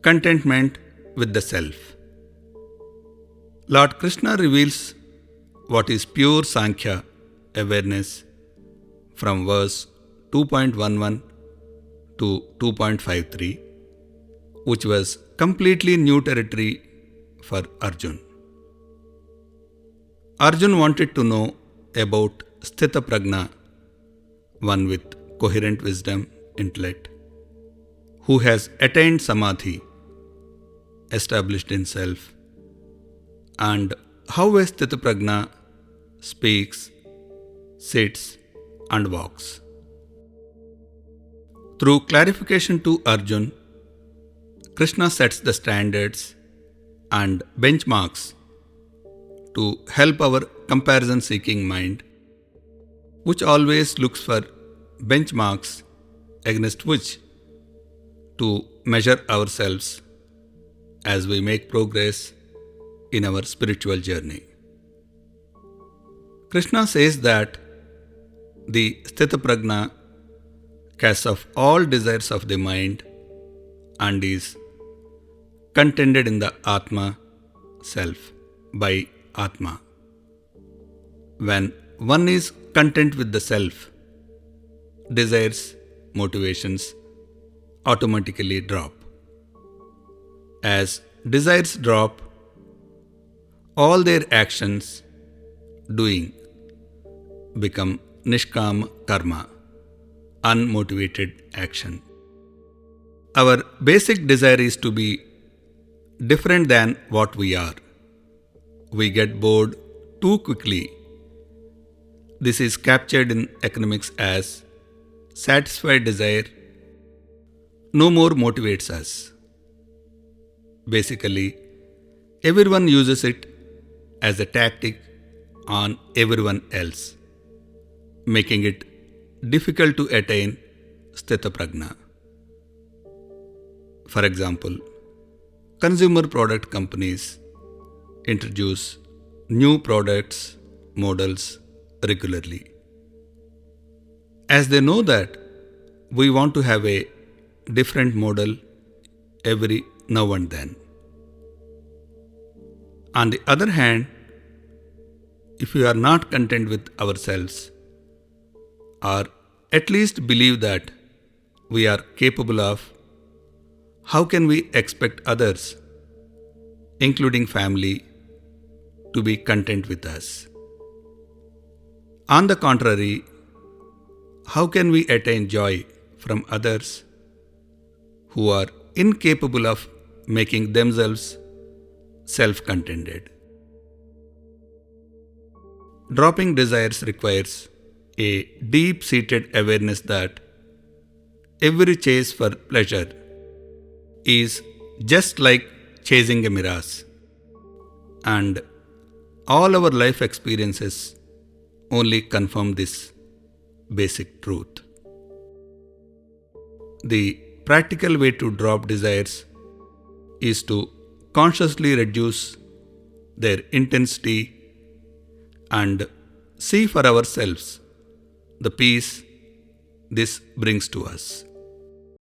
contentment with the self. Lord Krishna reveals what is pure Sankhya awareness from verse 2.11 to 2.53, which was completely new territory for Arjun. Arjun wanted to know about Sthita Prajna, one with coherent wisdom, intellect, who has attained Samadhi, established in self, and how a Sthita Prajna speaks, sits, and walks. Through clarification to Arjun, Krishna sets the standards and benchmarks to help our comparison-seeking mind, which always looks for benchmarks against which to measure ourselves as we make progress in our spiritual journey. Krishna says that the Sthita Prajna casts off all desires of the mind and is contented in the Atma, self, by Atma. When one is content with the self, desires, motivations automatically drop. As desires drop, all their actions, doing, become nishkama karma, unmotivated action. Our basic desire is to be different than what we are. We get bored too quickly. This is captured in economics as satisfied desire no more motivates us. Basically, everyone uses it as a tactic on everyone else, making it difficult to attain Sthita Prajna. For example, consumer product companies introduce new products, models regularly. As they know that we want to have a different model every now and then. On the other hand, if we are not content with ourselves, or at least believe that we are capable of, how can we expect others, including family, to be content with us? On the contrary, how can we attain joy from others who are incapable of making themselves self-contented? Dropping desires requires a deep-seated awareness that every chase for pleasure is just like chasing a mirage, and all our life experiences only confirm this basic truth. The practical way to drop desires is to consciously reduce their intensity and see for ourselves the peace this brings to us.